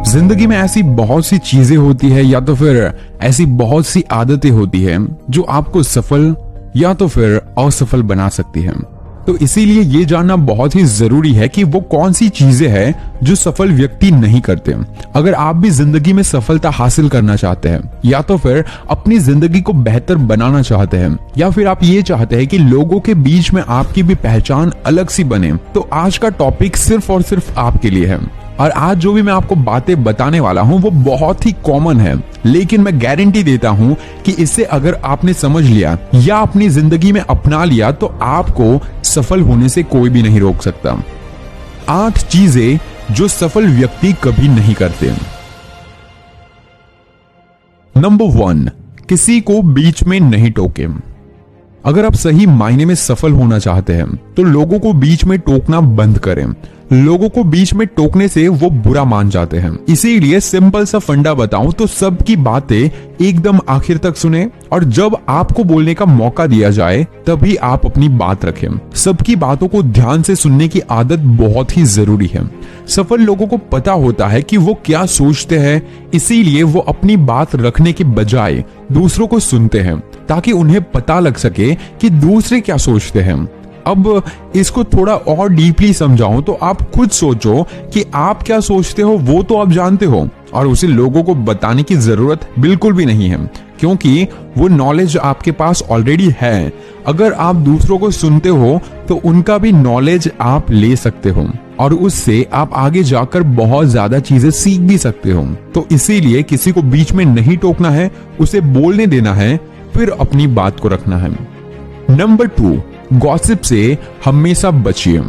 जिंदगी में ऐसी बहुत सी चीजें होती है या तो फिर ऐसी बहुत सी आदतें होती है जो आपको सफल या तो फिर असफल बना सकती है। तो इसीलिए ये जानना बहुत ही जरूरी है कि वो कौन सी चीजें हैं जो सफल व्यक्ति नहीं करते। अगर आप भी जिंदगी में सफलता हासिल करना चाहते हैं या तो फिर अपनी जिंदगी को बेहतर बनाना चाहते हैं या फिर आप ये चाहते हैं कि लोगों के बीच में आपकी भी पहचान अलग सी बने, तो आज का टॉपिक सिर्फ और सिर्फ आपके लिए है। और आज जो भी मैं आपको बातें बताने वाला हूं वो बहुत ही कॉमन है, लेकिन मैं गारंटी देता हूं कि इससे अगर आपने समझ लिया या अपनी जिंदगी में अपना लिया तो आपको सफल होने से कोई भी नहीं रोक सकता। 8 चीजें जो सफल व्यक्ति कभी नहीं करते। नंबर 1, किसी को बीच में नहीं टोके। अगर आप सही मायने में सफल होना चाहते हैं तो लोगों को बीच में टोकना बंद करें। लोगों को बीच में टोकने से वो बुरा मान जाते हैं। इसीलिए सिंपल सा फंडा बताऊं तो सबकी बातें एकदम आखिर तक सुने और जब आपको बोलने का मौका दिया जाए तभी आप अपनी बात रखें। सबकी बातों को ध्यान से सुनने की आदत बहुत ही जरूरी है। सफल लोगों को पता होता है कि वो क्या सोचते हैं, इसीलिए वो अपनी बात रखने के बजाय दूसरों को सुनते हैं ताकि उन्हें पता लग सके कि दूसरे क्या सोचते हैं। अब इसको थोड़ा और डीपली समझाऊं तो आप खुद सोचो कि आप क्या सोचते हो वो तो आप जानते हो और उसे लोगों को बताने की जरूरत बिल्कुल भी नहीं है, क्योंकि वो नॉलेज आपके पास ऑलरेडी है। अगर आप दूसरों को सुनते हो तो उनका भी नॉलेज आप ले सकते हो और उससे आप आगे जाकर बहुत ज्यादा चीजें सीख भी सकते हो। तो इसीलिए किसी को बीच में नहीं टोकना है, उसे बोलने देना है, फिर अपनी बात को रखना है। नंबर 2, गॉसिप से हमेशा बचिए।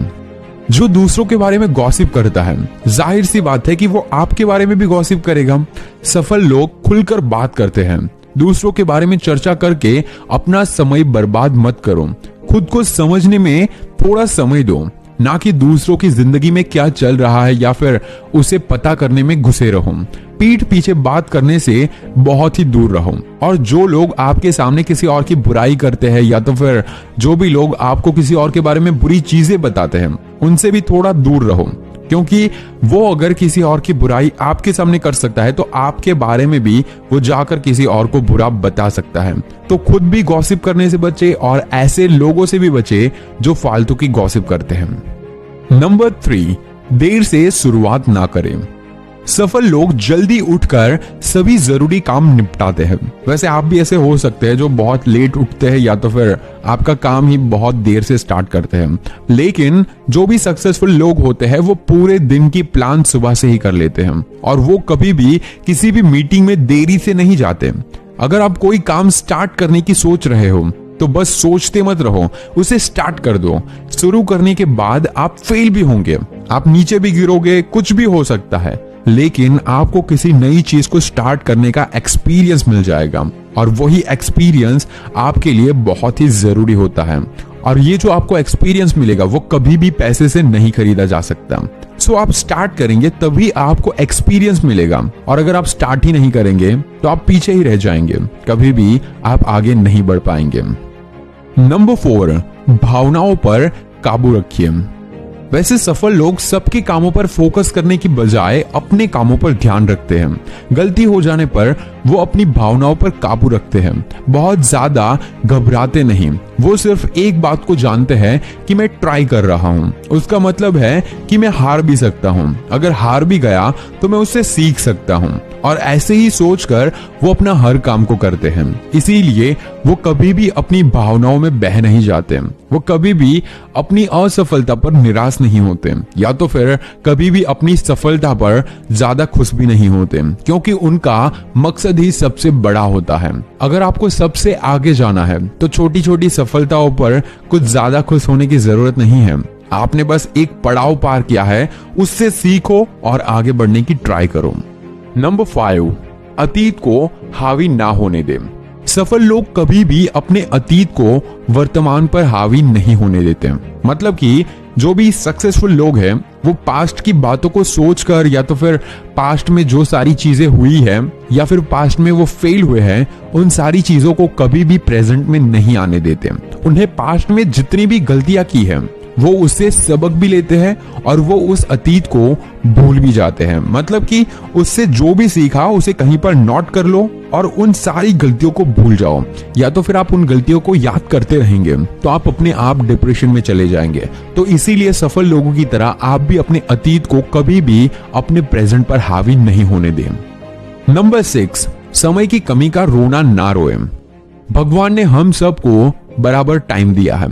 जो दूसरों के बारे में गॉसिप करता है, जाहिर सी बात है कि वो आपके बारे में भी गॉसिप करेगा। सफल लोग खुलकर बात करते हैं। दूसरों के बारे में चर्चा करके अपना समय बर्बाद मत करो। खुद को समझने में थोड़ा समय दो, ना कि दूसरों की जिंदगी में क्या चल रहा है या फिर उसे पता करने में घुसे रहो। पीठ पीछे बात करने से बहुत ही दूर रहो। और जो लोग आपके सामने किसी और की बुराई करते हैं या तो फिर जो भी लोग आपको किसी और के बारे में बुरी चीजें बताते हैं, उनसे भी थोड़ा दूर रहो, क्योंकि वो अगर किसी और की बुराई आपके सामने कर सकता है तो आपके बारे में भी वो जाकर किसी और को बुरा बता सकता है। तो खुद भी गॉसिप करने से बचे और ऐसे लोगों से भी बचे जो फालतू की गॉसिप करते हैं। नंबर 3, देर से शुरुआत ना करें। सफल लोग जल्दी उठकर सभी जरूरी काम निपटाते हैं। वैसे आप भी ऐसे हो सकते हैं जो बहुत लेट उठते हैं या तो फिर आपका काम ही बहुत देर से स्टार्ट करते हैं, लेकिन जो भी सक्सेसफुल लोग होते हैं वो पूरे दिन की प्लान सुबह से ही कर लेते हैं और वो कभी भी किसी भी मीटिंग में देरी से नहीं जाते। अगर आप कोई काम स्टार्ट करने की सोच रहे हो तो बस सोचते मत रहो, उसे स्टार्ट कर दो। शुरू करने के बाद आप फेल भी होंगे, आप नीचे भी गिरोगे, कुछ भी हो सकता है, लेकिन आपको किसी नई चीज को स्टार्ट करने का एक्सपीरियंस मिल जाएगा और वही एक्सपीरियंस आपके लिए बहुत ही जरूरी होता है। और ये जो आपको एक्सपीरियंस मिलेगा वो कभी भी पैसे से नहीं खरीदा जा सकता। सो आप स्टार्ट करेंगे तभी आपको एक्सपीरियंस मिलेगा और अगर आप स्टार्ट ही नहीं करेंगे तो आप पीछे ही रह जाएंगे, कभी भी आप आगे नहीं बढ़ पाएंगे। नंबर 4, भावनाओं पर काबू रखिए। वैसे सफल लोग सबके कामों पर फोकस करने की बजाय अपने कामों पर ध्यान रखते हैं। गलती हो जाने पर वो अपनी भावनाओं पर काबू रखते हैं, बहुत ज्यादा घबराते नहीं। वो सिर्फ एक बात को जानते हैं कि मैं ट्राई कर रहा हूं, उसका मतलब है कि मैं हार भी सकता हूं। अगर हार भी गया तो मैं उससे सीख सकता हूं और ऐसे ही सोचकर वो अपना हर काम को करते हैं। इसीलिए वो कभी भी अपनी भावनाओं में बह नहीं जाते। वो कभी भी अपनी असफलता पर निराश नहीं होते या तो फिर कभी भी अपनी सफलता पर ज्यादा खुश भी नहीं होते, क्योंकि उनका मकसद ही सबसे बड़ा होता है। अगर आपको सबसे आगे जाना है तो छोटी छोटी सफलताओं पर कुछ ज्यादा खुश होने की जरूरत नहीं है। आपने बस एक पड़ाव पार किया है, उससे सीखो और आगे बढ़ने की ट्राई करो। नंबर 5, अतीत को हावी ना होने दें। सफल लोग कभी भी अपने अतीत को वर्तमान पर हावी नहीं होने देते। मतलब कि जो भी सक्सेसफुल लोग हैं वो पास्ट की बातों को सोचकर या तो फिर पास्ट में जो सारी चीजें हुई है या फिर पास्ट में वो फेल हुए हैं, उन सारी चीजों को कभी भी प्रेजेंट में नहीं आने देते। उन्हें पास्ट में जितनी भी गलतियां की है वो उससे सबक भी लेते हैं और वो उस अतीत को भूल भी जाते हैं। मतलब कि उससे जो भी सीखा उसे कहीं पर नोट कर लो और उन सारी गलतियों को भूल जाओ। या तो फिर आप उन गलतियों को याद करते रहेंगे तो आप अपने आप डिप्रेशन में चले जाएंगे। तो इसीलिए सफल लोगों की तरह आप भी अपने अतीत को कभी भी अपने प्रेजेंट पर हावी नहीं होने दें। नंबर 6, समय की कमी का रोना ना रोए। भगवान ने हम सबको बराबर टाइम दिया है,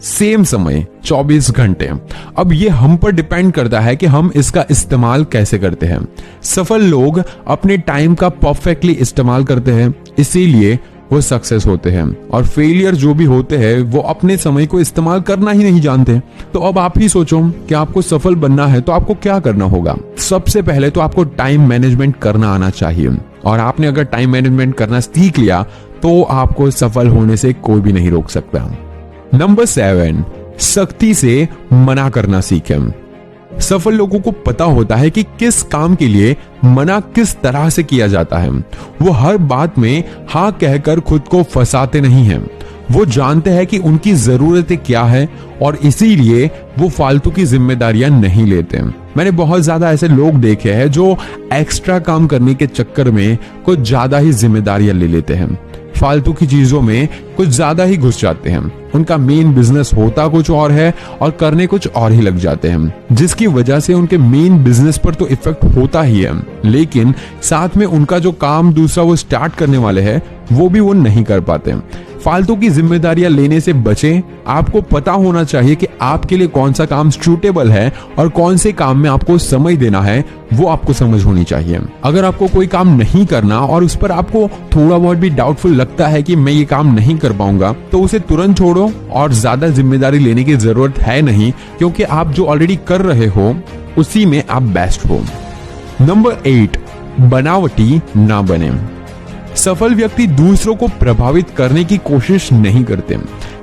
सेम समय 24 घंटे। अब ये हम पर डिपेंड करता है कि हम इसका इस्तेमाल कैसे करते हैं। सफल लोग अपने टाइम का परफेक्टली इस्तेमाल करते हैं, इसीलिए वो सक्सेस होते हैं। और फेलियर जो भी होते हैं वो अपने समय को इस्तेमाल करना ही नहीं जानते। तो अब आप ही सोचो कि आपको सफल बनना है तो आपको क्या करना होगा। सबसे पहले तो आपको टाइम मैनेजमेंट करना आना चाहिए, और आपने अगर टाइम मैनेजमेंट करना सीख लिया तो आपको सफल होने से कोई भी नहीं रोक सकता। नंबर 7, सख्ती से मना करना सीखें। सफल लोगों को पता होता है कि किस काम के लिए मना किस तरह से किया जाता है। वो हर बात में हाँ कहकर खुद को फंसाते नहीं हैं। वो जानते हैं कि उनकी जरूरतें क्या है और इसीलिए वो फालतू की जिम्मेदारियां नहीं लेते। मैंने बहुत ज्यादा ऐसे लोग देखे हैं जो एक्स्ट्रा काम करने के चक्कर में कुछ ज्यादा ही जिम्मेदारियां ले लेते हैं, फालतू की चीजों में कुछ ज्यादा ही घुस जाते हैं। उनका मेन बिजनेस होता कुछ और है और करने कुछ और ही लग जाते हैं, जिसकी वजह से उनके मेन बिजनेस पर तो इफेक्ट होता ही है, लेकिन साथ में उनका जो काम दूसरा वो स्टार्ट करने वाले हैं वो भी वो नहीं कर पाते। फालतू की जिम्मेदारियां लेने से बचें। आपको पता होना चाहिए कि आपके लिए कौन सा काम सूटेबल है और कौन से काम में आपको समय देना है, वो आपको समझ होनी चाहिए। अगर आपको कोई काम नहीं करना और उस पर आपको थोड़ा बहुत भी डाउटफुल लगता है कि मैं ये काम नहीं कर पाऊंगा, तो उसे तुरंत छोड़ो और ज्यादा जिम्मेदारी लेने की जरूरत है नहीं, क्योंकि आप जो ऑलरेडी कर रहे हो उसी में आप बेस्ट हो। नंबर 8, बनावटी ना बने। सफल व्यक्ति दूसरों को प्रभावित करने की कोशिश नहीं करते,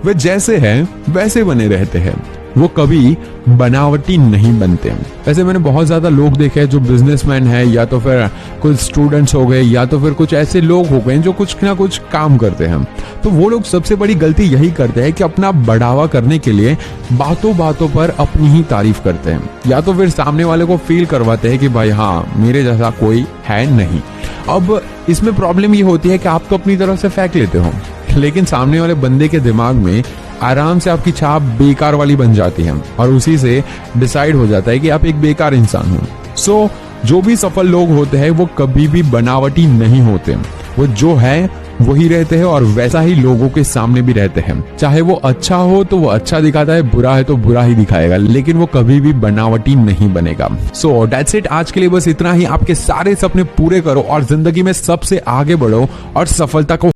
वे जैसे हैं वैसे बने रहते हैं। वो कभी बनावटी नहीं बनते। वैसे मैंने बहुत ज्यादा लोग देखे हैं जो बिजनेसमैन है, या तो फिर कुछ स्टूडेंट्स हो गए, या तो फिर कुछ ऐसे लोग हो गए जो कुछ ना कुछ काम करते हैं। तो वो लोग सबसे बड़ी गलती यही करते हैं कि अपना बढ़ावा करने के लिए बातों बातों पर अपनी ही तारीफ करते हैं, या तो फिर सामने वाले को फील करवाते हैं कि भाई हाँ मेरे जैसा कोई है नहीं। अब इसमें प्रॉब्लम ये होती है कि आप तो अपनी तरफ से फेंक लेते हो, लेकिन सामने वाले बंदे के दिमाग में आराम से आपकी छाप बेकार वाली बन जाती है और उसी से डिसाइड हो जाता है कि आप एक बेकार इंसान हो। सो जो भी सफल लोग होते हैं वो कभी भी बनावटी नहीं होते। वो जो है वही रहते हैं और वैसा ही लोगों के सामने भी रहते हैं। चाहे वो अच्छा हो तो वो अच्छा दिखाता है, बुरा है तो बुरा ही दिखाएगा, लेकिन वो कभी भी बनावटी नहीं बनेगा। सो दैट्स इट, आज के लिए बस इतना ही। आपके सारे सपने पूरे करो और जिंदगी में सबसे आगे बढ़ो और सफलता को